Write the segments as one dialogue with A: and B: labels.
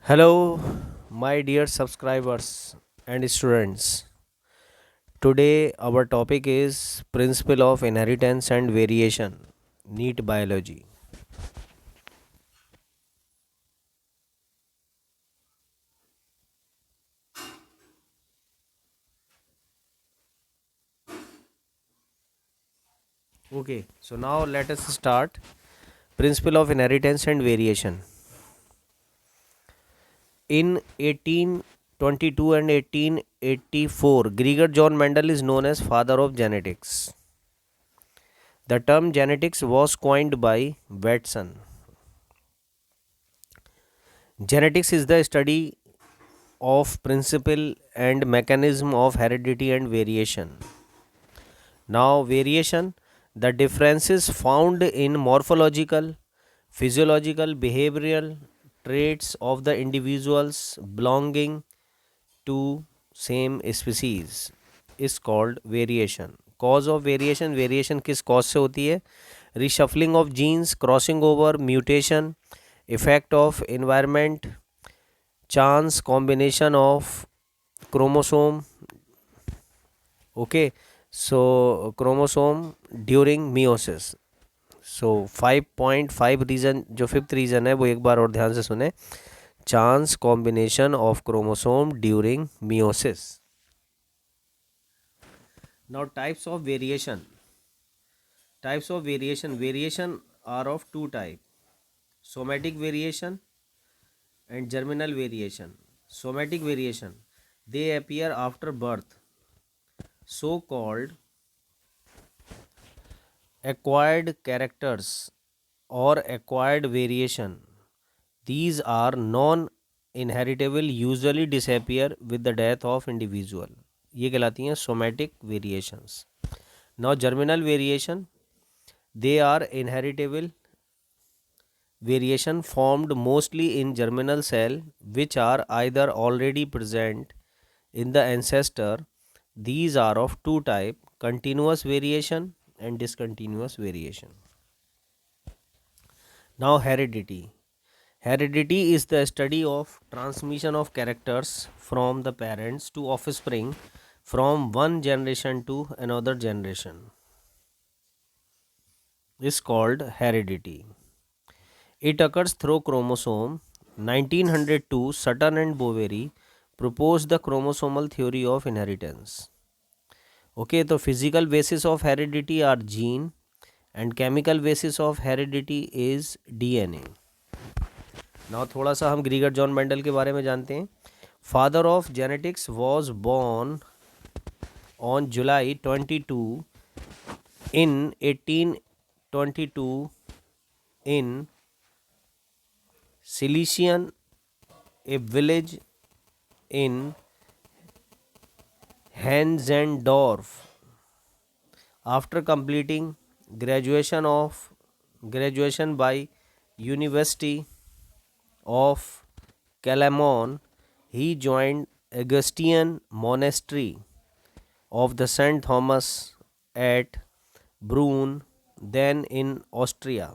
A: Hello, my dear subscribers and students. Today, our topic is Principle of Inheritance and Variation, NEET Biology. Okay, so now let us start. Principle of Inheritance and Variation. In 1822 and 1884, Gregor John Mendel is known as father of genetics. The term genetics was coined by Watson. Genetics is the study of principle and mechanism of heredity and variation. Now, variation, the differences found in morphological, physiological, behavioral traits of the individuals belonging to same species is called variation. Cause of variation, variation किस cause से होती है? Reshuffling of genes, crossing over, mutation, effect of environment, chance, combination of chromosome. Okay, so chromosome during meiosis. So 5.5 reason जो fifth reason है वो एक बार और ध्यान से सुने. Chance combination of chromosome during meiosis. Now types of variation variation are of two type. Somatic variation and germinal variation. Somatic variation, they appear after birth, so called acquired characters or acquired variation. These are non inheritable, usually disappear with the death of individual. ये कहलाती हैं somatic variations. Now germinal variation, they are inheritable variation formed mostly in germinal cell which are either already present in the ancestor. These are of two type, continuous variation and discontinuous variation. Now heredity is the study of transmission of characters from the parents to offspring from one generation to another generation is called heredity. It occurs through chromosome. 1902, Sutton and Boveri proposed the chromosomal theory of inheritance. Okay, तो physical basis of heredity are gene and chemical basis of heredity is DNA. Now थोड़ा सा हम ग्रीगर John Mendel के बारे में जानते हैं. Father of genetics was born on July 22 in 1822 in Silesian, a village in Henzendorf. After completing graduation by University of Calamon, he joined Augustinian monastery of the St. Thomas at Brunn, then in Austria.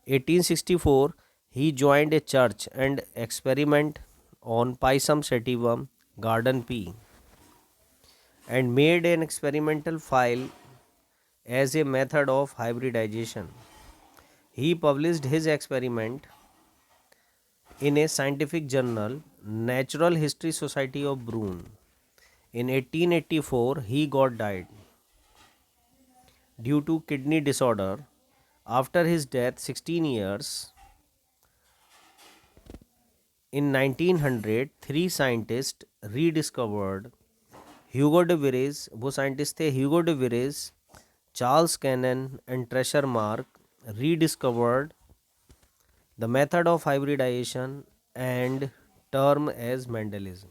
A: 1864, he joined a church and experiment on Pisum sativum, garden P, and made an experimental file as a method of hybridization. He published his experiment in a scientific journal, Natural History Society of Brunn. In 1884, he got died due to kidney disorder. After his death, 16 years, in 1900, three scientists rediscovered Hugo de Virez, वो scientist थे Hugo de Virez, Charles Cannon and Treasure Mark, rediscovered the method of hybridization and term as Mendelism.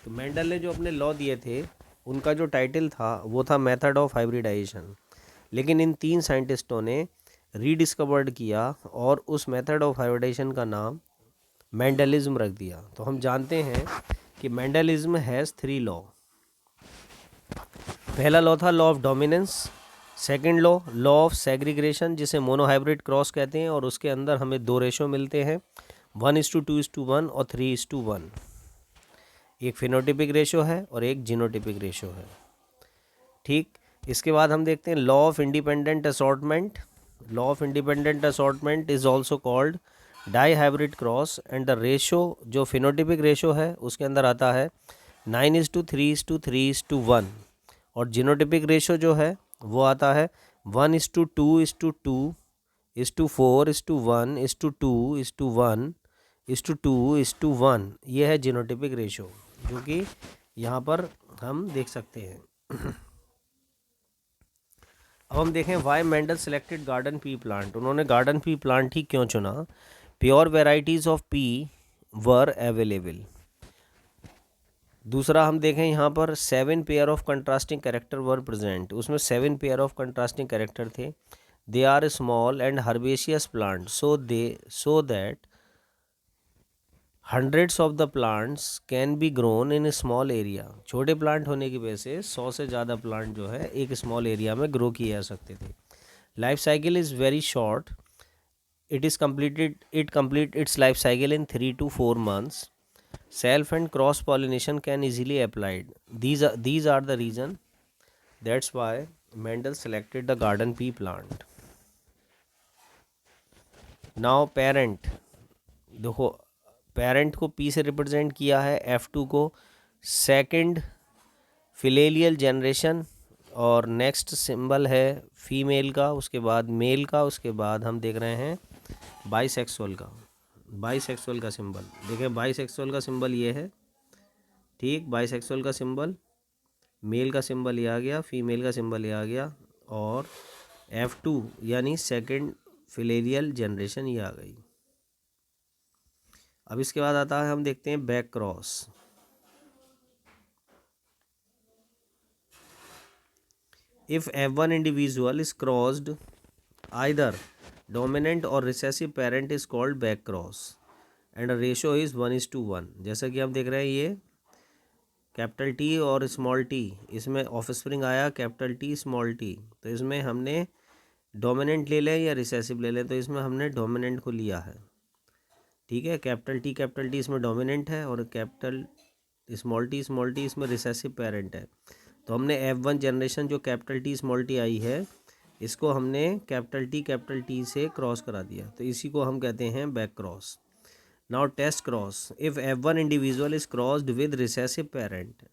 A: तो Mendel ने जो अपने law दिए थे उनका जो टाइटल था वो था मेथड ऑफ हाइब्रिडाइजेशन, लेकिन इन तीन साइंटिस्टों ने रीडिस्कवर्ड किया और उस मेथड ऑफ हाइब्रिडाइजेशन का नाम मेंडलिज्म रख दिया. तो हम जानते हैं कि मेंडलिज्म हैज़ थ्री लॉ. पहला लॉ था law of dominance. Second law of segregation जिसे मोनोहाइब्रिड क्रॉस कहते हैं और उसके अंदर हमें दो रेशो मिलते हैं. 1:2:1 और 3:1। एक फिनोटिपिक रेशो है और एक जीनोटिपिक रेशो है। ठीक, इसके बाद हम देखते हैं law of independent assortment. Law of independent assortment is also called dihybrid cross and the ratio जो फिनोटिपिक रेशो है उसके अंदर आता है 9:3:3:1 और जीनोटिपिक रेशो जो है वो आता है 1:2:2:4:1:2:1:2:1 ये है जीनोटिपिक रेशो जो कि यहाँ पर हम देख सकते हैं। अब हम देखें why Mendel selected garden pea plant. उन्होंने गार्डन पी प्लांट ही क्यों चुना? Pure varieties of pea were available. दूसरा हम देखें यहाँ पर 7 pair of contrasting character were present. उसमें 7 पेयर ऑफ कंट्रास्टिंग कैरेक्टर थे। They are small and herbaceous plant so that hundreds of the plants can be grown in small area. छोटे plant होने की वजह से 100 से ज़्यादा प्लांट जो है एक स्मॉल एरिया में ग्रो किए जा सकते थे। Life cycle is very short. It complete it's life cycle in 3 to 4 months. Self and cross pollination can easily applied. These are the reason. That's why Mendel selected the garden pea plant. Now parent, देखो parent को P से represent किया है, F2 को second फिलेलियल generation और next symbol है female का, उसके बाद मेल का, उसके बाद हम देख रहे हैं बाईसेक्सुअल का। बाईसेक्सुअल का सिंबल देखिए, बाईसेक्सुअल का सिंबल ये है। ठीक, बाईसेक्सुअल का सिंबल, मेल का सिंबल ये आ गया, फीमेल का सिंबल ये आ गया और F2 यानी सेकंड फिलेरियल जनरेशन ये आ गई। अब इसके बाद आता है हम देखते हैं back cross. If F1 individual is crossed either dominant और recessive parent is called back cross and ratio is 1:1। जैसा कि आप देख रहे हैं ये कैपिटल टी और स्मॉल टी, इसमें ऑफस्प्रिंग आया कैपिटल टी स्मॉल टी, तो इसमें हमने डोमिनेंट ले लें या रिसेसिव ले लें, तो इसमें हमने डोमिनेंट को लिया है। ठीक है, कैपिटल टी इसमें डोमिनेंट है और कैपिटल स्मॉल टी इसमें रिसेसिव पेरेंट है। तो हमने F1 जनरेशन जो capital T small T I है इसको हमने कैपिटल टी से क्रॉस करा दिया, तो इसी को हम कहते हैं back cross. Now test cross. If F1 individual is crossed with recessive parent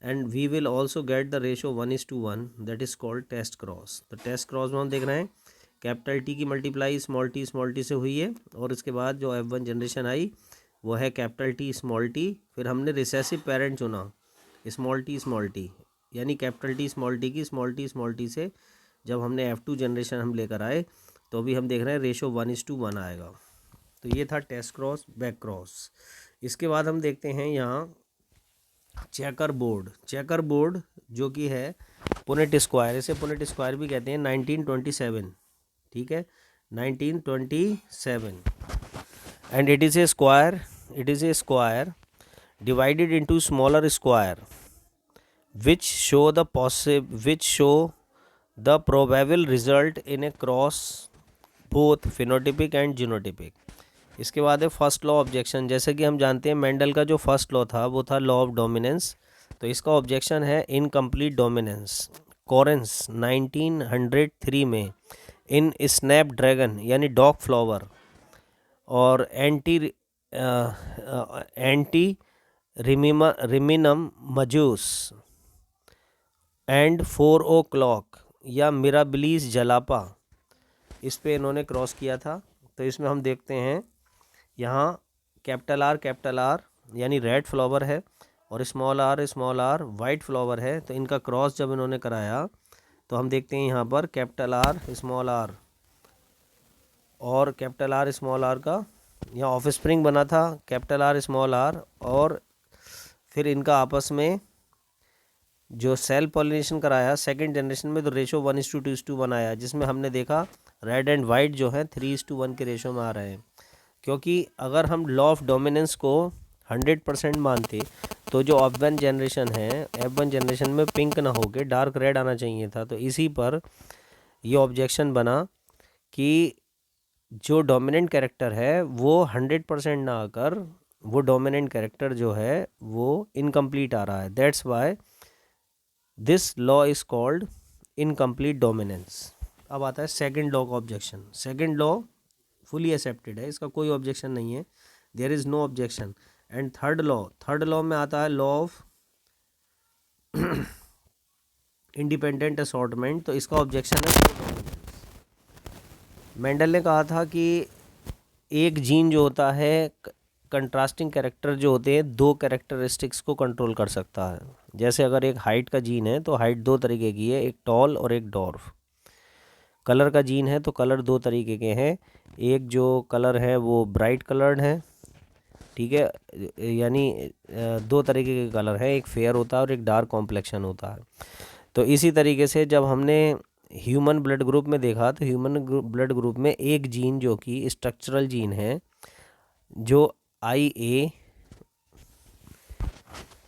A: and we will also get the ratio 1:1, that is called test cross. तो टेस्ट क्रॉस में हम देख रहे हैं कैपिटल टी की मल्टीप्लाई स्मॉल टी से हुई है और इसके बाद जो F1 जनरेशन आई वो है कैपिटल टी स्मॉल टी, फिर हमने रिसेसिव पेरेंट चुना स्मॉल टी यानी कैपिटल टी की स्मॉल टी से जब हमने F2 जनरेशन हम लेकर आए तो अभी हम देख रहे हैं रेशो 1:1 आएगा। तो ये था टेस्ट क्रॉस बैक क्रॉस। इसके बाद हम देखते हैं यहाँ चेकर बोर्ड जो कि है पुनेट स्क्वायर, इसे पुनेट स्क्वायर भी कहते हैं, 1927। ठीक है, 1927 and it is a square divided into smaller square which show the probable result in a cross both phenotypic and genotypic. इसके बाद है फर्स्ट लॉ ऑब्जेक्शन। जैसे कि हम जानते हैं मेंडल का जो फर्स्ट लॉ था वो था लॉ ऑफ डोमिनेंस, तो इसका ऑब्जेक्शन है इनकम्प्लीट डोमिनेंस। कॉरेंस 1903 में इन स्नैप ड्रैगन यानी डॉग फ्लावर और एंटी रिमिनम मजूस एंड 4 o'clock या मिराबिलीज जलापा, इस पे इन्होंने क्रॉस किया था। तो इसमें हम देखते हैं यहाँ कैपिटल आर यानी रेड फ्लावर है और स्मॉल आर वाइट फ्लावर है, तो इनका क्रॉस जब इन्होंने कराया तो हम देखते हैं यहाँ पर कैपिटल आर स्मॉल आर और कैपिटल आर स्मॉल आर का यहाँ ऑफस्प्रिंग बना था कैपिटल आर स्मॉल आर, और फिर इनका आपस में जो सेल पॉलिनेशन कराया सेकंड जनरेशन में तो रेशो 1:2:1 आया, जिसमें हमने देखा रेड एंड वाइट जो है 3:1 के रेशो में आ रहे हैं। क्योंकि अगर हम लॉ ऑफ डोमिनेंस को 100% मानते तो जो F1 जनरेशन में पिंक ना होके डार्क रेड आना चाहिए था। तो इसी पर ये ऑब्जेक्शन बना कि जो डोमिनेंट कैरेक्टर है वो 100% ना आकर वो डोमिनेंट कैरेक्टर जो है वो इनकम्प्लीट आ रहा है। That's why this law is called incomplete dominance. अब आता है सेकंड लॉ का objection. Second law fully accepted है, इसका कोई ऑब्जेक्शन नहीं है, there is no objection. And third law में आता है लॉ ऑफ इंडिपेंडेंट असॉर्टमेंट। तो इसका ऑब्जेक्शन है मेंडल ने कहा था कि एक जीन जो होता है कंट्रास्टिंग कैरेक्टर जो होते हैं दो कैरेक्टरिस्टिक्स को कंट्रोल कर सकता है। जैसे अगर एक हाइट का जीन है तो हाइट दो तरीके की है, एक टॉल और एक डॉर्फ। कलर का जीन है तो कलर दो तरीके के हैं, एक जो कलर है वो ब्राइट कलर्ड है, ठीक है, यानी दो तरीके के कलर हैं, एक फेयर होता है और एक डार्क कॉम्प्लेक्शन होता है। तो इसी तरीके से जब हमने ह्यूमन ब्लड ग्रुप में देखा तो ह्यूमन ब्लड ग्रुप में एक जीन जो कि स्ट्रक्चरल जीन है, जो आई ए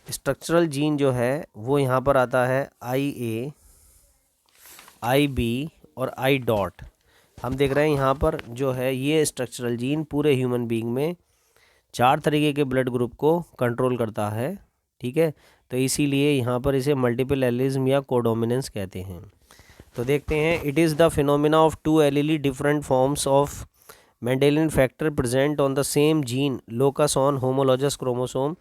A: स्ट्रक्चरल जीन जो है वो यहाँ पर आता है आई ए, आई बी और आई डॉट। हम देख रहे हैं यहाँ पर जो है ये स्ट्रक्चरल जीन पूरे ह्यूमन बीइंग में चार तरीके के ब्लड ग्रुप को कंट्रोल करता है, ठीक है। तो इसीलिए यहाँ पर इसे मल्टीपल एलिज्म या कोडोमिनेंस कहते हैं। तो देखते हैं, it is the phenomena of two allele different forms of Mendelian factor present on the same gene locus on homologous chromosome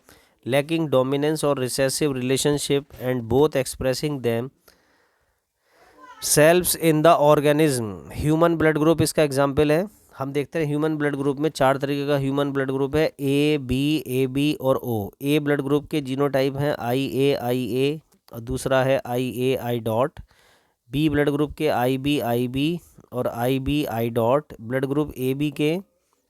A: lacking dominance or recessive relationship and both expressing themselves in the organism। Human blood group इसका example है। हम देखते हैं human blood group में चार तरीके का human blood group है, ए बी और ओ। ए ब्लड ग्रुप के जीनोटाइप हैं आई ए और दूसरा है I I dot. B blood group के आई बी और I dot. Blood group A B के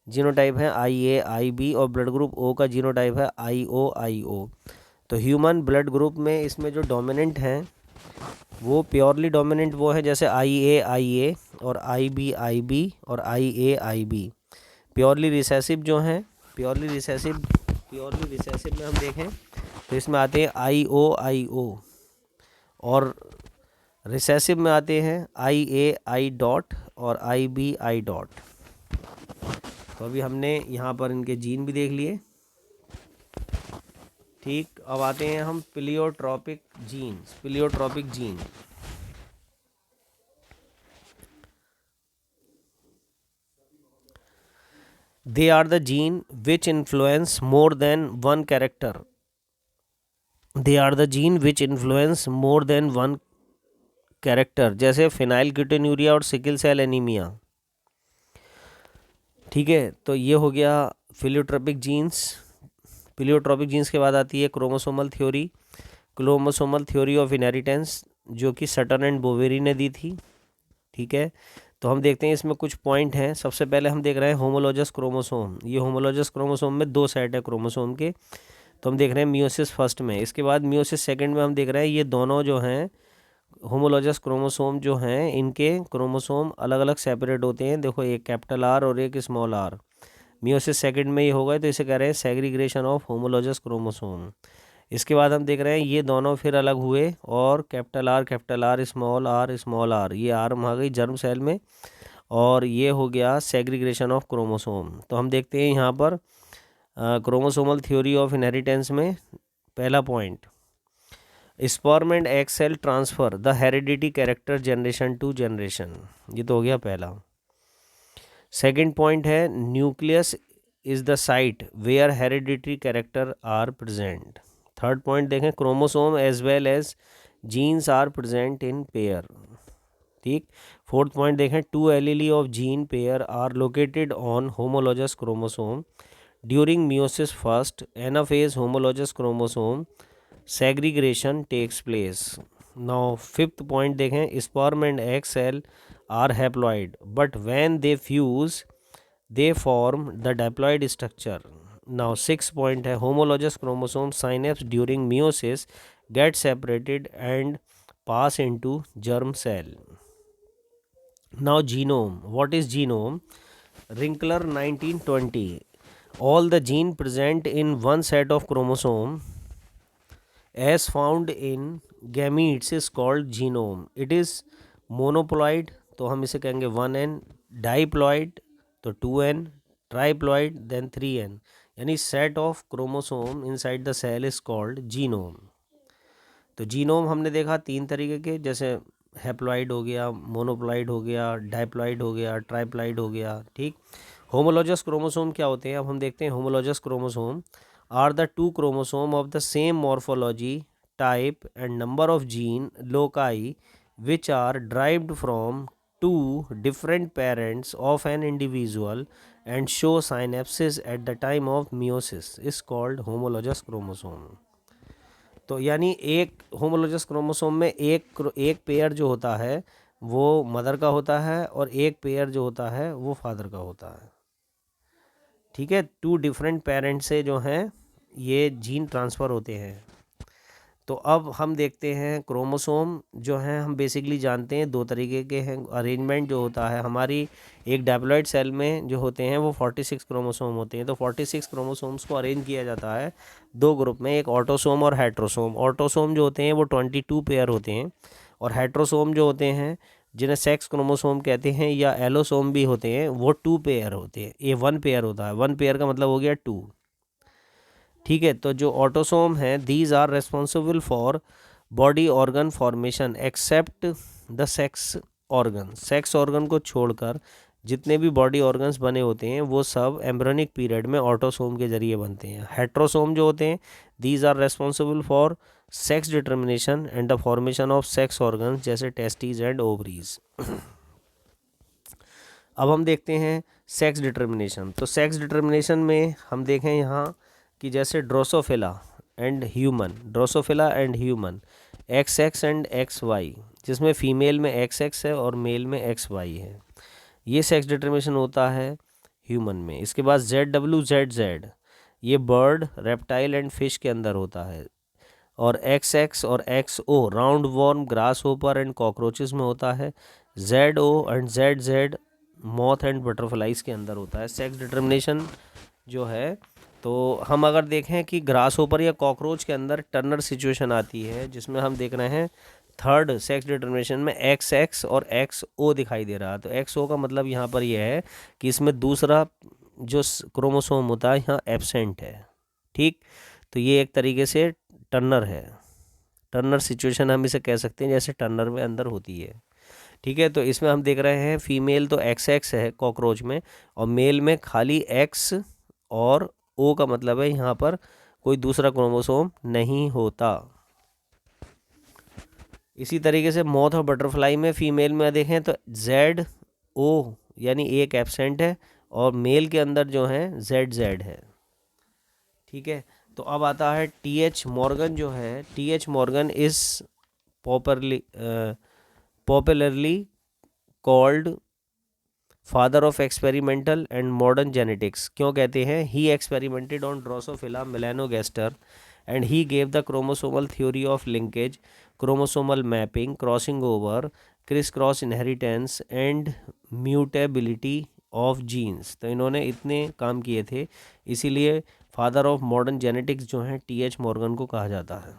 A: जीनोटाइप है आई बी और ब्लड ग्रुप ओ का जीनोटाइप है आई ओ। तो ह्यूमन ब्लड ग्रुप में इसमें जो डोमिनेंट हैं वो प्योरली डोमिनेंट वो है जैसे आई ए और आई बी और आई बी। प्योरली रिसेसिव जो हैं, प्योरली रिसेसिव में हम देखें तो इसमें आते हैं आई ओ और रिसेसिव में आते हैं आई डॉट और आई डॉट। तो अभी हमने यहाँ पर इनके जीन भी देख लिए, ठीक। अब आते हैं हम pleiotropic gene. They are the gene which influence more than one character. जैसे फिनाइलकीटोन्यूरिया और सिकल सेल एनीमिया, ठीक है। तो ये हो गया प्लियोट्रॉपिक जीन्स के बाद आती है क्रोमोसोमल थ्योरी ऑफ इनहेरिटेंस, जो कि सटन एंड बोवेरी ने दी थी, ठीक है। तो हम देखते हैं इसमें कुछ पॉइंट हैं। सबसे पहले हम देख रहे हैं होमोलॉजस क्रोमोसोम। ये होमोलॉजस क्रोमोसोम में दो सेट है क्रोमोसोम के, तो हम देख रहे हैं मियोसिस फर्स्ट में। इसके बाद मियोसिस सेकंड में हम देख रहे हैं ये दोनों जो हैं होमोलॉजस क्रोमोसोम जो हैं इनके क्रोमोसोम अलग अलग सेपरेट होते हैं। देखो एक कैपिटल आर और एक स्मॉल आर। मियोसिस सेकंड में ये होगा तो इसे कह रहे हैं सेग्रीग्रेशन ऑफ होमोलॉजस क्रोमोसोम। इसके बाद हम देख रहे हैं ये दोनों फिर अलग हुए और कैपिटल आर स्मॉल आर ये आर्म आ गई जर्म सेल में और ये हो गया सेग्रीग्रेशन ऑफ क्रोमोसोम। तो हम देखते हैं यहाँ पर क्रोमोसोमल थ्योरी ऑफ इनहेरिटेंस में पहला point, sperm and egg cell transfer the heredity character generation to generation. ये तो हो गया पहला। सेकंड पॉइंट है nucleus is the site where hereditary character are present. Third point देखें chromosome as well as genes are present in pair, ठीक। Fourth point देखें two allele of gene pair are located on homologous chromosome during meiosis first anaphase homologous chromosome segregation takes place। now fifth point देखें sperm and egg cell are haploid but when they fuse they form the diploid structure। now sixth point है homologous chromosome synapse during meiosis get separated and pass into germ cell। now genome, what is genome? Wrinkler 1920, all the gene present in one set of chromosome as found in gametes is called genome। it is monoploid तो हम इसे कहेंगे 1n, diploid तो 2n, triploid then 3n, यानी set of chromosome inside the cell is called genome. तो genome हमने देखा तीन तरीके के, जैसे हैप्लॉइड हो गया, मोनोप्लॉइड हो गया, डाइप्लॉइड हो गया, ट्राइप्लॉइड हो गया, ठीक। होमोलॉजस क्रोमोसोम क्या होते हैं, अब हम देखते हैं। Homologous chromosome are the two chromosome of the same morphology, type and number of gene loci which are derived from two different parents of an individual and show synapses at the time of meiosis is called homologous chromosome। तो यानी एक होमोलॉजस chromosome में एक pair जो होता है वो mother का होता है और एक पेयर जो होता है वो फादर का होता है, ठीक है। टू डिफरेंट पेरेंट्स से जो हैं ये जीन ट्रांसफ़र होते हैं। तो अब हम देखते हैं क्रोमोसोम जो हैं, हम बेसिकली जानते हैं दो तरीके के हैं। अरेंजमेंट जो होता है हमारी एक डायप्लॉइड सेल में जो होते हैं वो 46 क्रोमोसोम होते हैं। तो 46 क्रोमोसोम्स को अरेंज किया जाता है दो ग्रुप में, एक ऑटोसोम और हेट्रोसोम। ऑटोसोम जो होते हैं वो 22 पेयर होते हैं, और हेट्रोसोम जो होते हैं जिन्हें सेक्स क्रोमोसोम कहते हैं या एलोसोम भी होते हैं वो 2 पेयर होते हैं। ये 1 पेयर होता है, 1 पेयर का मतलब हो गया 2, ठीक है। तो जो ऑटोसोम है these are responsible for body organ formation except the sex organ. Sex organ को छोड़कर जितने भी बॉडी ऑर्गन्स बने होते हैं वो सब एम्ब्रियोनिक पीरियड में ऑटोसोम के जरिए बनते हैं। हेट्रोसोम जो होते हैं these are responsible for sex determination and the formation of sex organs जैसे टेस्टीज एंड ओवरीज। अब हम देखते हैं सेक्स डिटर्मिनेशन। तो सेक्स डिटर्मिनेशन में हम देखें यहाँ कि जैसे Drosophila and human XX and XY, जिसमें फीमेल में XX है और मेल में XY है, ये सेक्स डिटर्मिनेशन होता है ह्यूमन में। इसके बाद ZWZZ ये बर्ड, रेप्टाइल एंड फिश के अंदर होता है, और XX और XO round warm, grass hopper and cockroaches में होता है। ZO and ZZ moth and butterflies के अंदर होता है। सेक्स डिटर्मिनेशन जो है, तो हम अगर देखें कि ग्रास होपर या कॉकरोच के अंदर टर्नर सिचुएशन आती है, जिसमें हम देख रहे हैं थर्ड सेक्स डिटर्मिनेशन में XX और XO दिखाई दे रहा है। तो XO का मतलब यहाँ पर यह है कि इसमें दूसरा जो क्रोमोसोम होता है यहाँ एब्सेंट है, ठीक। तो ये एक तरीके से टर्नर है, टर्नर सिचुएशन हम इसे कह सकते हैं, जैसे टर्नर में अंदर होती है, ठीक है। तो इसमें हम देख रहे हैं फीमेल तो XX है कॉकरोच में, और मेल में खाली X और O का मतलब है यहाँ पर कोई दूसरा क्रोमोसोम नहीं होता। इसी तरीके से मॉथ और बटरफ्लाई में फीमेल में देखें तो ZO यानी एक एब्सेंट है, और मेल के अंदर जो है ZZ है, ठीक है। तो अब आता है TH मॉर्गन जो है, TH Morgan is popularly called father of experimental and modern genetics. क्यों कहते हैं? He experimented on Drosophila melanogaster and he gave the chromosomal theory of linkage, chromosomal mapping, crossing over, criss cross inheritance and mutability of genes. तो इन्होंने इतने काम किए थे, इसीलिए फादर ऑफ मॉडर्न जेनेटिक्स जो हैं TH मॉर्गन को कहा जाता है।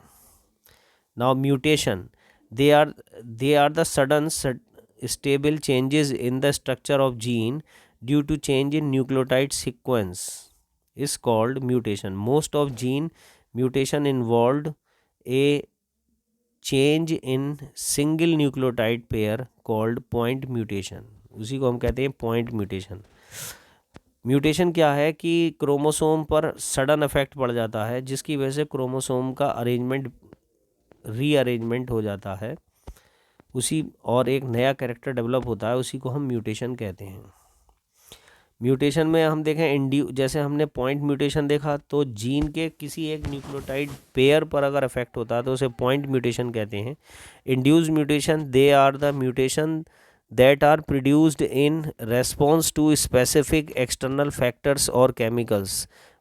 A: Now mutation, they are the sudden stable changes in the structure of gene due to change in nucleotide sequence is called mutation. Most of gene mutation involved a change in single nucleotide pair called point mutation. उसी को हम कहते हैं point mutation. Mutation क्या है कि chromosome पर sudden effect पड़ जाता है, जिसकी वजह से क्रोमोसोम का अरेंजमेंट रीअरेंजमेंट हो जाता है उसी, और एक नया कैरेक्टर डेवलप होता है, उसी को हम म्यूटेशन कहते हैं। म्यूटेशन में हम देखें जैसे हमने पॉइंट म्यूटेशन देखा, तो जीन के किसी एक न्यूक्लियोटाइड पेयर पर अगर इफेक्ट होता है तो उसे पॉइंट म्यूटेशन कहते हैं। Induced mutation, they are the mutation that are produced in response to specific external factors or chemicals.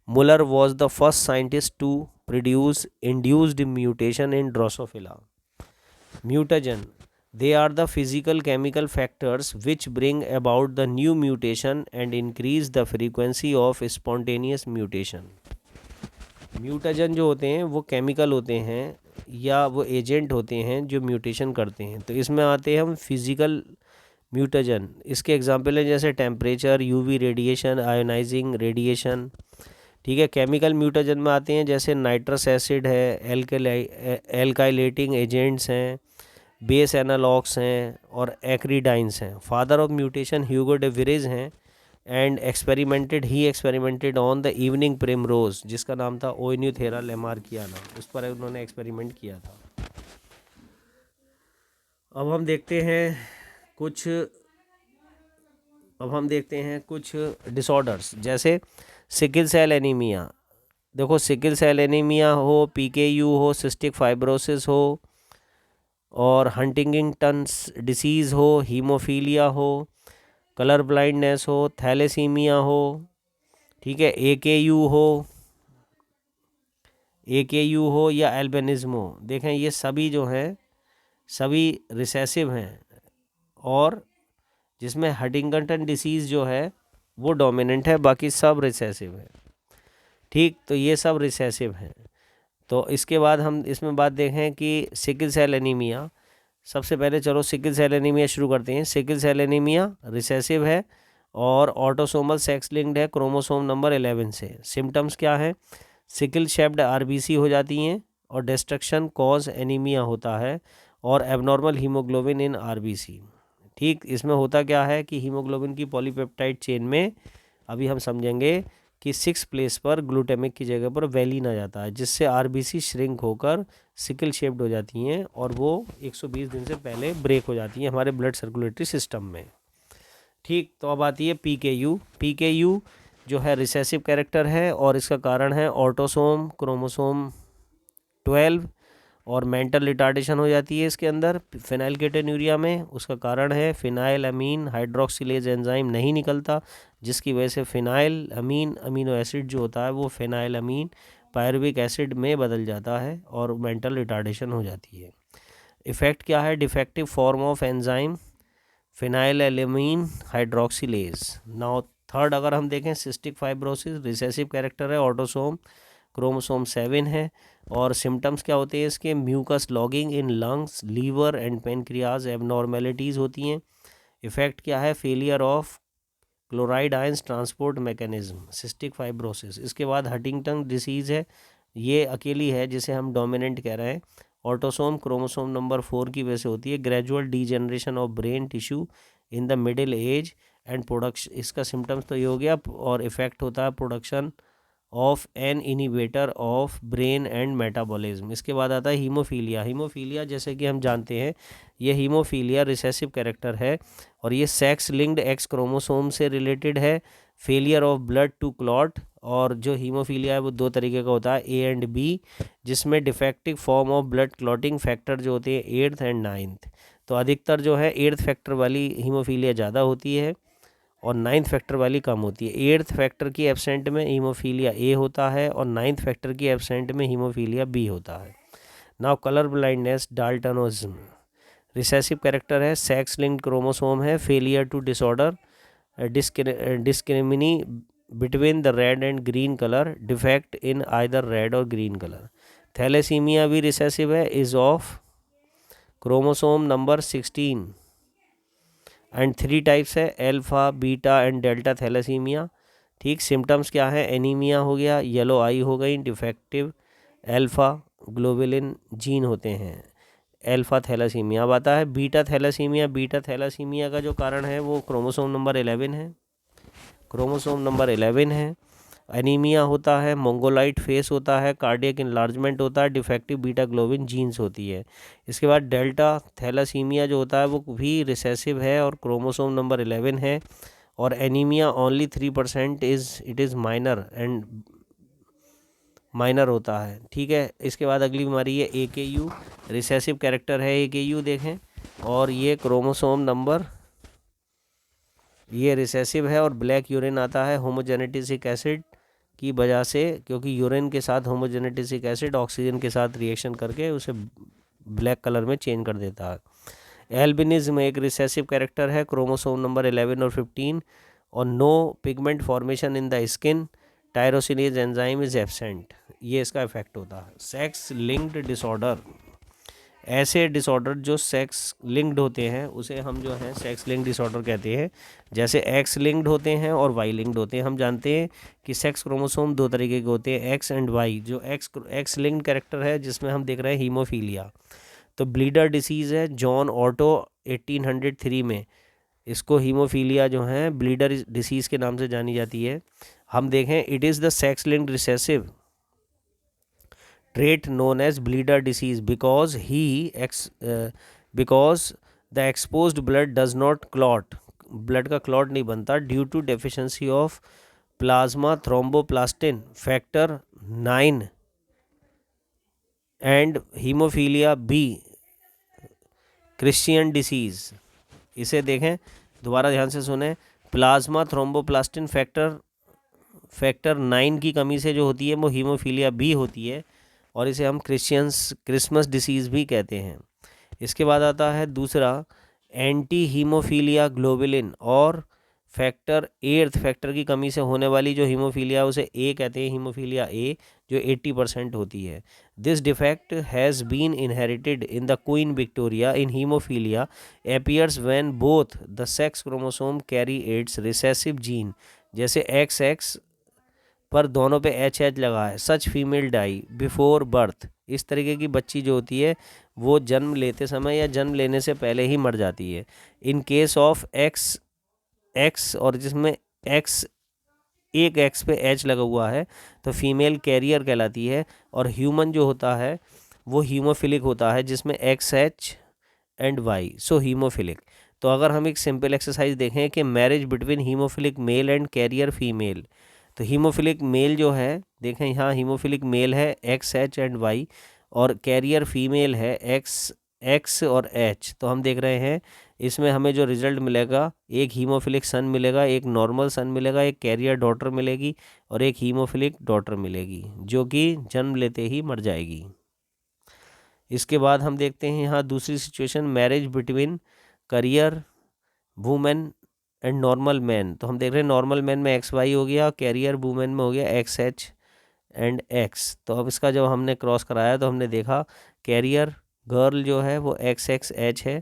A: Muller was the first scientist to produce induced mutation in Drosophila. Mutagen, they are the physical chemical factors which bring about the new mutation and increase the frequency of spontaneous mutation. Mutagen जो होते हैं वो chemical होते हैं या वो agent होते हैं जो म्यूटेशन करते हैं। तो इसमें आते हैं हम फिज़िकल म्यूटाजन, इसके एग्जांपल हैं जैसे temperature, UV radiation, ionising radiation. ठीक है, केमिकल म्यूटाजन में आते हैं जैसे नाइट्रस एसिड है, एल्काइलेटिंग एजेंट्स हैं, बेस एनालॉग्स हैं और एक्रीडाइंस हैं। Father of mutation Hugo de Vries हैं and experimented on the evening primrose, जिसका नाम था ओइन्यूथेरा लेमार्कियाना, उस पर उन्होंने एक्सपेरिमेंट किया था। अब हम देखते हैं कुछ डिसऑर्डर्स जैसे सिकिल सेल एनीमिया। देखो, सिकिल सेल एनीमिया हो, पीकेयू हो, सिस्टिक फाइब्रोसिस हो और हंटिंगटन्स डिसीज़ हो, हीमोफीलिया हो, कलर ब्लाइंडनेस हो, थैलेसीमिया हो, ठीक है, एकेयू हो या एल्बिनिज्म हो। देखें, ये सभी जो हैं सभी रिसेसिव हैं और जिसमें हंटिंगटन डिसीज़ जो है वो डोमिनेंट है, बाकी सब रिसेसिव है। ठीक, तो ये सब रिसेसिव हैं। तो इसके बाद हम इसमें बात देखें कि सिकिल सेल एनीमिया। सबसे पहले चलो सिकिल सेल एनीमिया शुरू करते हैं। सिकिल सेल एनीमिया रिसेसिव है और ऑटोसोमल सेक्स लिंक्ड है क्रोमोसोम नंबर 11 से। सिम्टम्स क्या हैं? सिकिल शेप्ड आरबीसी हो जाती हैं और डिस्ट्रक्शन कॉज एनीमिया होता है और एबनॉर्मल हीमोग्लोबिन इन आरबीसी। ठीक, इसमें होता क्या है कि हीमोग्लोबिन की पॉलीपेप्टाइड चेन में अभी हम समझेंगे कि 6 प्लेस पर ग्लूटामिक की जगह पर वैलिन आ जाता है, जिससे आरबीसी श्रिंक होकर सिकल शेप्ड हो जाती हैं और वो 120 दिन से पहले ब्रेक हो जाती हैं हमारे ब्लड सर्कुलेटरी सिस्टम में। ठीक, तो अब आती है पीकेयू। पीकेयू जो है रिसेसिव कैरेक्टर है और इसका कारण है ऑटोसोम क्रोमोसोम 12 और मेंटल रिटार्डेशन हो जाती है इसके अंदर फिनाइलकेटोन्यूरिया में। उसका कारण है फिनाइल अमीन हाइड्रोक्सिलेज एंजाइम नहीं निकलता, जिसकी वजह से फिनाइल अमीन अमीनो एसिड जो होता है वो फिनाइल अमीन पायरुविक एसिड में बदल जाता है और मेंटल रिटार्डेशन हो जाती है। इफ़ेक्ट क्या है? Defective form of enzyme phenylalanine hydroxylase. Now third अगर हम देखें सिस्टिक फाइब्रोसिस, रिसेसिव कैरेक्टर है, ऑटोसोम क्रोमोसोम 7 है और सिम्टम्स क्या होते हैं इसके? Mucus logging in lungs, liver and pancreas abnormalities होती हैं। इफ़ेक्ट क्या है? Failure of chloride ions transport mechanism, cystic fibrosis. इसके बाद हंटिंगटन डिसीज़ है, ये अकेली है जिसे हम डोमिनेंट कह रहे हैं। ऑटोसोम क्रोमोसोम नंबर 4 की वजह से होती है। Gradual degeneration of brain tissue in the middle age and production, इसका सिम्टम्स तो ये हो गया। और इफ़ेक्ट होता है production of an inhibitor of brain and metabolism. इसके बाद आता है हीमोफीलिया। हीमोफीलिया जैसे कि हम जानते हैं ये हीमोफीलिया रिसेसिव कैरेक्टर है और ये सेक्स लिंक्ड एक्स क्रोमोसोम से रिलेटेड है। Failure of blood to clot, और जो हीमोफीलिया है वो 2 तरीके का होता है, ए एंड बी, जिसमें defective form of blood clotting factor जो होते हैं 8th एंड 9th। तो अधिकतर जो है 8th फैक्टर वाली हीमोफीलिया ज़्यादा होती है और 9th फैक्टर वाली कम होती है। 8th फैक्टर की एब्सेंट में हीमोफीलिया ए होता है और 9th फैक्टर की एब्सेंट में हीमोफीलिया बी होता है। Now colour blindness daltonism, recessive character है, सेक्स लिंक्ड क्रोमोसोम है, failure to disorder discriminate between the red and green colour, defect in either red और ग्रीन कलर। थैलेसीमिया भी recessive है, is of chromosome number 16 and 3 types है, alpha beta and delta thalassaemia. ठीक, symptoms क्या है? Anaemia हो गया, yellow आई हो गई, डिफेक्टिव एल्फा ग्लोबुलिन जीन होते हैं, एल्फा थैलेसीमिया। अब आता है बीटा थैलेसीमिया। बीटा थैलेसीमिया का जो कारण है वो क्रोमोसोम नंबर 11 है, क्रोमोसोम नंबर 11 है। एनीमिया होता है, मोंगोलाइट फेस होता है, कार्डियक इनलार्जमेंट होता है, डिफेक्टिव बीटा ग्लोबिन जीन्स होती है। इसके बाद डेल्टा थैलासीमिया जो होता है वो भी रिसेसिव है और क्रोमोसोम नंबर 11 है और anaemia only 3% it is minor होता है। ठीक है, इसके बाद अगली बीमारी है AKU, रिसेसिव कैरेक्टर है AKU देखें, और ये क्रोमोसोम नंबर, ये रिसेसिव है और ब्लैक यूरिन आता है होमोजेनेटिक एसिड की वजह से, क्योंकि यूरिन के साथ होमोजेनेटिक एसिड ऑक्सीजन के साथ रिएक्शन करके उसे ब्लैक कलर में चेंज कर देता है। एल्बिनिज्म एक रिसेसिव कैरेक्टर है, क्रोमोसोम नंबर 11 और 15 और no pigment formation in the skin, tyrosinase enzyme is absent, ये इसका इफेक्ट होता है। सेक्स लिंक्ड डिसऑर्डर, ऐसे डिसऑर्डर जो सेक्स लिंक्ड होते हैं उसे हम जो है सेक्स लिंक्ड डिसऑर्डर कहते हैं। जैसे एक्स लिंक्ड होते हैं और वाई लिंक्ड होते हैं। हम जानते हैं कि सेक्स क्रोमोसोम दो तरीके के होते हैं, एक्स एंड वाई। जो एक्स लिंक्ड कैरेक्टर है जिसमें हम देख रहे हैं हीमोफीलिया, तो ब्लीडर डिसीज़ है जॉन ऑटो 1803 में, इसको हीमोफीलिया जो है ब्लीडर डिसीज़ के नाम से जानी जाती है। हम देखें, it is the sex linked recessive trait known as bleeder disease because the exposed blood does not clot, blood का clot नहीं बनता due to deficiency of plasma thromboplastin factor 9 and hemophilia B Christian disease. इसे देखें, दोबारा ध्यान से सुने, plasma thromboplastin factor 9 की कमी से जो होती है वो हीमोफीलिया बी होती है, और इसे हम क्रिसमस डिसीज़ भी कहते हैं। इसके बाद आता है दूसरा, एंटी हीमोफीलिया ग्लोबुलिन और फैक्टर की कमी से होने वाली जो हीमोफीलिया उसे ए कहते हैं, हीमोफीलिया ए, जो 80% होती है। This defect has been inherited in the Queen Victoria in haemophilia appears when both the sex chromosome carry its recessive gene, जैसे XX पर दोनों पे HH लगा है। Such female die before birth, इस तरीके की बच्ची जो होती है वो जन्म लेते समय या जन्म लेने से पहले ही मर जाती है। इन केस ऑफ एक्स और जिसमें एक्स एक एक्स पे H लगा हुआ है तो फीमेल कैरियर कहलाती है, और ह्यूमन जो होता है वो हीमोफिलिक होता है जिसमें XH and Y, so haemophilic. तो अगर हम एक सिंपल एक्सरसाइज देखें कि marriage between haemophilic male and carrier female, तो हीमोफिलिक मेल जो है, देखें यहाँ हीमोफिलिक मेल है XH एंड वाई, और कैरियर फीमेल है X और H। तो हम देख रहे हैं इसमें हमें जो रिजल्ट मिलेगा, एक हीमोफिलिक सन मिलेगा, एक नॉर्मल सन मिलेगा, एक कैरियर डॉटर मिलेगी और एक हीमोफिलिक डॉटर मिलेगी जो कि जन्म लेते ही मर जाएगी। इसके बाद हम देखते हैं यहाँ दूसरी situation, marriage between career women and normal man. तो हम देख रहे हैं नॉर्मल मैन में XY हो गया, कैरियर वुमेन में हो गया XH एंड X। तो अब इसका जब हमने क्रॉस कराया तो हमने देखा कैरियर गर्ल जो है वो XXH है,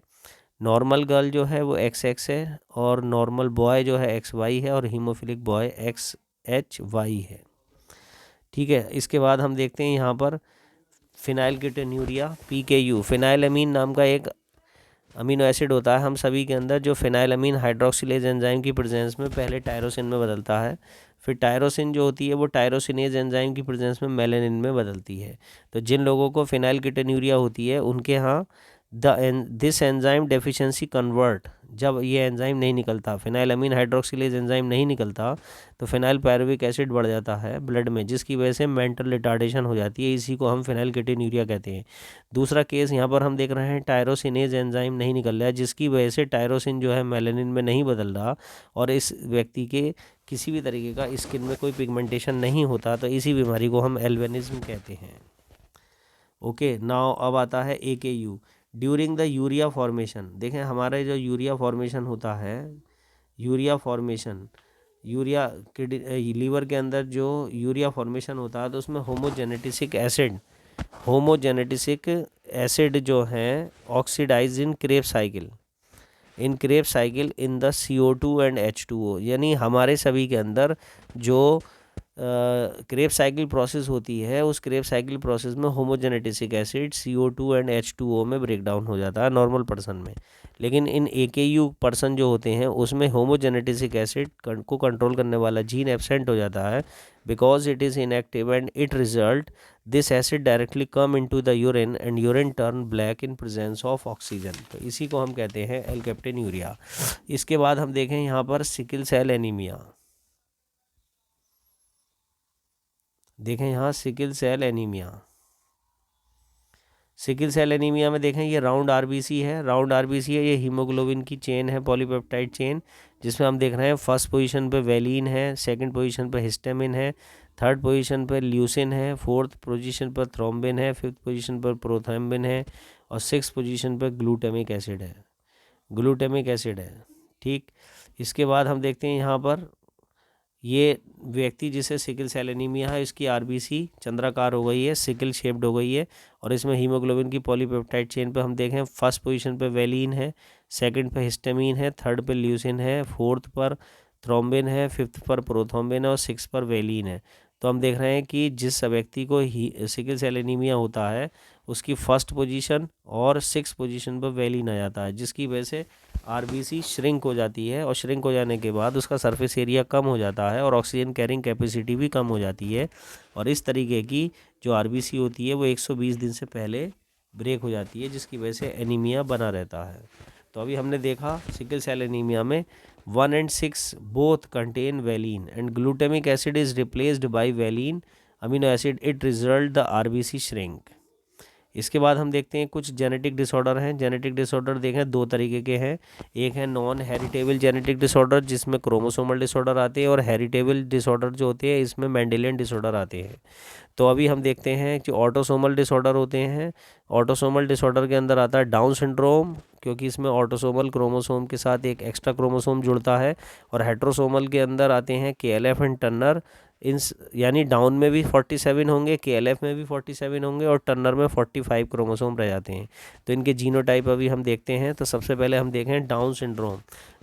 A: नॉर्मल गर्ल जो है वो XX है, और नॉर्मल बॉय जो है XY है, और हीमोफिलिक बॉय XHY है। ठीक है, इसके बाद हम देखते हैं यहाँ पर फिनाइलकेटोन्यूरिया PKU, फिनाइलअमीन नाम का एक अमीनो एसिड होता है हम सभी के अंदर, जो फिनाइलअमीन हाइड्रोक्सिलेज एंजाइम की प्रेजेंस में पहले टायरोसिन में बदलता है, फिर टायरोसिन जो होती है वो टायरोसिनेज एंजाइम की प्रेजेंस में मेलानिन में बदलती है। तो जिन लोगों को फिनाइलकेटोन्यूरिया होती है उनके यहाँ दिस एंजाइम डेफिशिएंसी कन्वर्ट, जब ये एंजाइम नहीं निकलता, फिनाइलअमीन हाइड्रोक्सिलेज एंजाइम नहीं निकलता, तो फिनाइल पायरुविक एसिड बढ़ जाता है ब्लड में, जिसकी वजह से मेंटल रिटार्डेशन हो जाती है। इसी को हम फिनाइलकेटोन्यूरिया कहते हैं। दूसरा केस यहाँ पर हम देख रहे हैं, टायरोसिनेज एंजाइम नहीं निकल रहा है, जिसकी वजह से टायरोसिन जो है मेलानिन में नहीं बदल रहा, और इस व्यक्ति के किसी भी तरीके का स्किन में कोई पिगमेंटेशन नहीं होता, तो इसी बीमारी को हम एल्बिनिज्म कहते हैं। ओके, नाउ अब आता है AKU, during the urea formation. देखें हमारा जो यूरिया फॉर्मेशन होता है, यूरिया फॉर्मेशन, यूरिया के लीवर के अंदर जो यूरिया फॉर्मेशन होता है तो उसमें होमोजेनेटिसिक एसिड जो हैं oxidise in Krebs cycle in the CO2 and H2O, यानी हमारे सभी के अंदर जो क्रेब साइकिल प्रोसेस होती है, उस क्रेब साइकिल प्रोसेस में होमोजेनेटिसिक एसिड CO2 एंड H2O में ब्रेक डाउन हो जाता है नॉर्मल पर्सन में। लेकिन इन AKU पर्सन जो होते हैं उसमें होमोजेनेटिसिक एसिड को कंट्रोल करने वाला जीन एब्सेंट हो जाता है, because it is inactive and it result this acid directly come into the urine and urine turn black in presence of oxygen. तो इसी को हम कहते हैं एल्केप्टेन्यूरिया। इसके बाद हम देखें यहाँ पर सिकल सेल एनीमिया। देखें यहाँ सिकल सेल एनीमिया में देखें ये राउंड RBC है, ये हीमोग्लोबिन की चेन है, पॉलीपेप्टाइड चेन, जिसमें हम देख रहे हैं फर्स्ट पोजीशन पे वैलिन है, सेकंड पोजीशन पे हिस्टामिन है, थर्ड पोजीशन पर ल्यूसिन है, फोर्थ पोजीशन पर थ्रोम्बिन है, फिफ्थ पोजीशन पर प्रोथ्रम्बिन है, और सिक्स पोजीशन पर ग्लूटामिक एसिड है। ठीक, इसके बाद हम देखते हैं यहाँ पर ये व्यक्ति जिसे सिकल सेल एनीमिया है, इसकी आरबीसी चंद्राकार हो गई है, सिकल शेप्ड हो गई है, और इसमें हीमोग्लोबिन की पॉलीपेप्टाइड चेन पे हम देखें फर्स्ट पोजीशन पे वेलिन है, सेकंड पे हिस्टामिन है, थर्ड पे ल्यूसिन है, फोर्थ पर थ्रोम्बिन है, फिफ्थ पर प्रोथ्रोम्बिन है और सिक्स पर वेलिन है। तो हम देख रहे हैं कि जिस व्यक्ति को सिकल सेल एनीमिया होता है उसकी फर्स्ट पोजीशन और सिक्स पोजीशन पर वेलिन आ जाता है, जिसकी वजह से आरबीसी श्रिंक हो जाती है, और श्रिंक हो जाने के बाद उसका सरफेस एरिया कम हो जाता है और ऑक्सीजन कैरिंग कैपेसिटी भी कम हो जाती है, और इस तरीके की जो आरबीसी होती है वो 120 दिन से पहले ब्रेक हो जाती है, जिसकी वजह से एनीमिया बना रहता है। तो अभी हमने देखा सिकल सेल एनीमिया में 1 and 6 both contain valine and glutamic acid is replaced by valine amino acid, it result the RBC shrink। इसके बाद हम देखते हैं कुछ जेनेटिक डिसऑर्डर हैं। जेनेटिक डिसऑर्डर देखें दो तरीके के हैं, एक है नॉन हेरिटेबल जेनेटिक डिसऑर्डर जिसमें क्रोमोसोमल डिसऑर्डर आते हैं, और हेरिटेबल डिसऑर्डर जो होते हैं इसमें मेंडेलियन डिसऑर्डर आते हैं। तो अभी हम देखते हैं कि ऑटोसोमल डिसऑर्डर होते हैं। ऑटोसोमल डिसऑर्डर के अंदर आता है डाउन सिंड्रोम, क्योंकि इसमें ऑटोसोमल क्रोमोसोम के साथ एक एक्स्ट्रा क्रोमोसोम जुड़ता है, और हेट्रोसोमल के अंदर आते हैं KLF एंड टर्नर। इन यानी डाउन में भी 47 होंगे, KLF में भी 47 होंगे, और टर्नर में 45 क्रोमोसोम रह जाते हैं। तो इनके जीनोटाइप अभी हम देखते हैं। तो सबसे पहले हम देखें डाउन सिंड्रोम।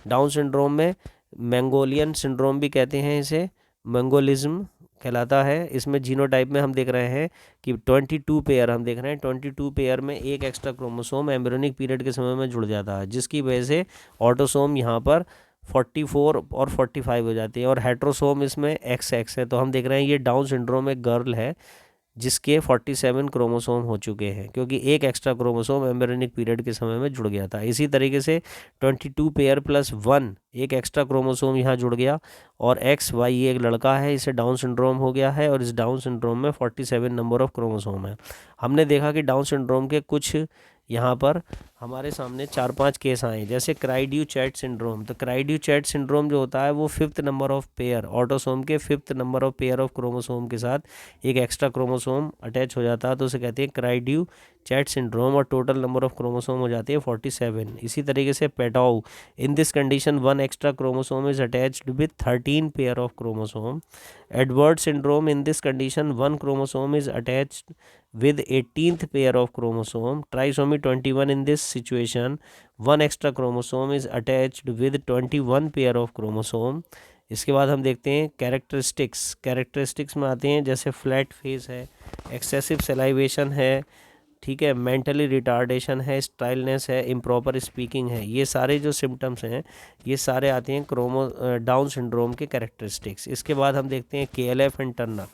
A: डाउन सिंड्रोम में मैंगोलियन सिंड्रोम भी कहते हैं, इसे मैंगोलिज्म कहलाता है। इसमें जीनोटाइप में हम देख रहे हैं कि 22 पेयर हम देख रहे हैं, 22 पेयर में एक एक्स्ट्रा क्रोमोसोम एम्ब्रियोनिक पीरियड के समय में जुड़ जाता है, जिसकी वजह से ऑटोसोम यहाँ पर 44 और 45 हो जाती है, और हेट्रोसोम इसमें XX है। तो हम देख रहे हैं ये डाउन सिंड्रोम एक गर्ल है जिसके 47 क्रोमोसोम हो चुके हैं, क्योंकि एक एक्स्ट्रा क्रोमोसोम एम्ब्रियोनिक पीरियड के समय में जुड़ गया था। इसी तरीके से 22 पेयर प्लस 1 एक एक्स्ट्रा क्रोमोसोम यहाँ जुड़ गया, और XY एक लड़का है, इसे डाउन सिंड्रोम हो गया है, और इस डाउन सिंड्रोम में 47 नंबर ऑफ क्रोमोसोम है। हमने देखा कि डाउन सिंड्रोम के कुछ यहाँ पर हमारे सामने 4-5 केस आए, जैसे क्राइड्यू चैट सिंड्रोम। तो क्राइड्यू चैट सिंड्रोम जो होता है वो 5th number of pair, autosome के 5th number of pair of chromosome के साथ एक एक्स्ट्रा क्रोमोसोम अटैच हो जाता है, तो उसे कहते हैं क्राइड्यू चैट सिंड्रोम, और टोटल नंबर ऑफ क्रोमोसोम हो जाती है 47। इसी तरीके से Patau, in this condition 1 extra chromosome is attached with 13 pair of chromosome. Edward syndrome, in this condition 1 chromosome is attached with 18th pair of chromosome। Trisomy 21, in this situation 1 extra chromosome is attached with 21 pair of chromosome। इसके बाद हम देखते हैं characteristics में आते हैं, जैसे flat face है, एक्सेसिव सेलाइवेशन है, ठीक है, मेंटली रिटार्डेशन है, स्टाइलनेस है, इम्प्रॉपर स्पीकिंग है। ये सारे जो सिम्टम्स हैं ये सारे आते हैं डाउन सिंड्रोम के कैरेक्टरिस्टिक्स। इसके बाद हम देखते हैं KLF एंड टर्नर।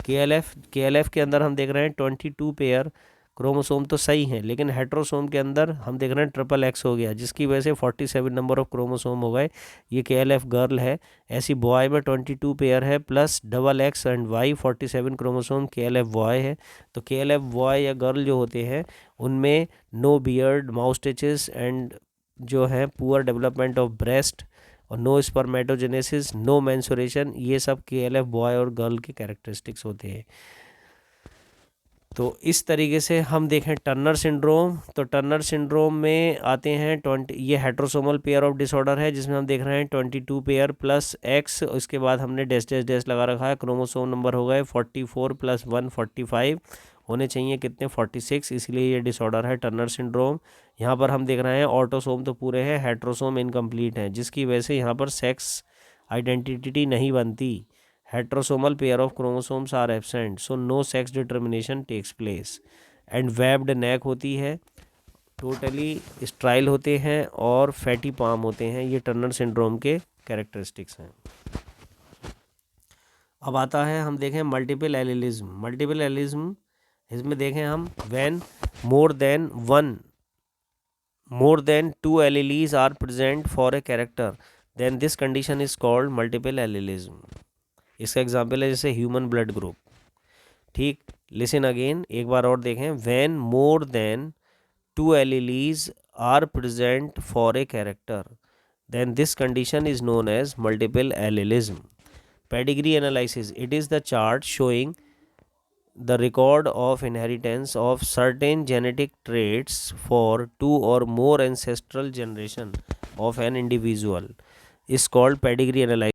A: KLF के अंदर हम देख रहे हैं 22 पेयर क्रोमोसोम तो सही हैं, लेकिन हेट्रोसोम के अंदर हम देख रहे हैं XXX हो गया, जिसकी वजह से 47 नंबर ऑफ क्रोमोसोम हो गए। ये KLF गर्ल है। ऐसी बॉय में 22 पेयर है plus XX and Y 47 chromosome KLF boy है। तो KLF बॉय या गर्ल जो होते हैं उनमें no beard, mouth stitches and जो है पुअर डेवलपमेंट ऑफ ब्रेस्ट, और नो स्पर्मेटोजेनेसिस, नो मेंसुरेशन, ये सब KLF बॉय और गर्ल के कैरेक्टरिस्टिक्स होते हैं। तो इस तरीके से हम देखें टर्नर सिंड्रोम। तो टर्नर सिंड्रोम में आते हैं 20, ये हेट्रोसोमल पेयर ऑफ डिसऑर्डर है जिसमें हम देख रहे हैं 22 पेयर प्लस X, उसके बाद हमने डैश लगा रखा है, क्रोमोसोम नंबर हो गए 44 प्लस 1 45, होने चाहिए कितने 46, इसलिए ये डिसऑर्डर है टर्नर सिंड्रोम। यहाँ पर हम देख रहे हैं ऑटोसोम तो पूरे हैं, हेट्रोसोम इनकम्प्लीट हैं, जिसकी वजह से यहाँ पर सेक्स आइडेंटिटी नहीं बनती। Heterosomal pair of chromosomes are absent, so no sex determination takes place, and webbed neck होती है, टोटली स्ट्राइल होते हैं, और फैटी पाम होते हैं। ये टर्नर सिंड्रोम के कैरेक्टरिस्टिक्स हैं। अब आता है हम देखें मल्टीपल एलिलिज्म। इसमें देखें हम when more than 2 alleles are present for a character, then this condition is called multiple allelism। इसका एग्जाम्पल है जैसे ह्यूमन ब्लड ग्रुप। ठीक, लिसन अगेन, एक बार और देखें, when more than 2 alleles are present for a character, then this condition is known as multiple allelism. Pedigree analysis, it is the chart showing the record of inheritance of certain genetic traits for 2 or more ancestral generation of an individual is called pedigree analysis।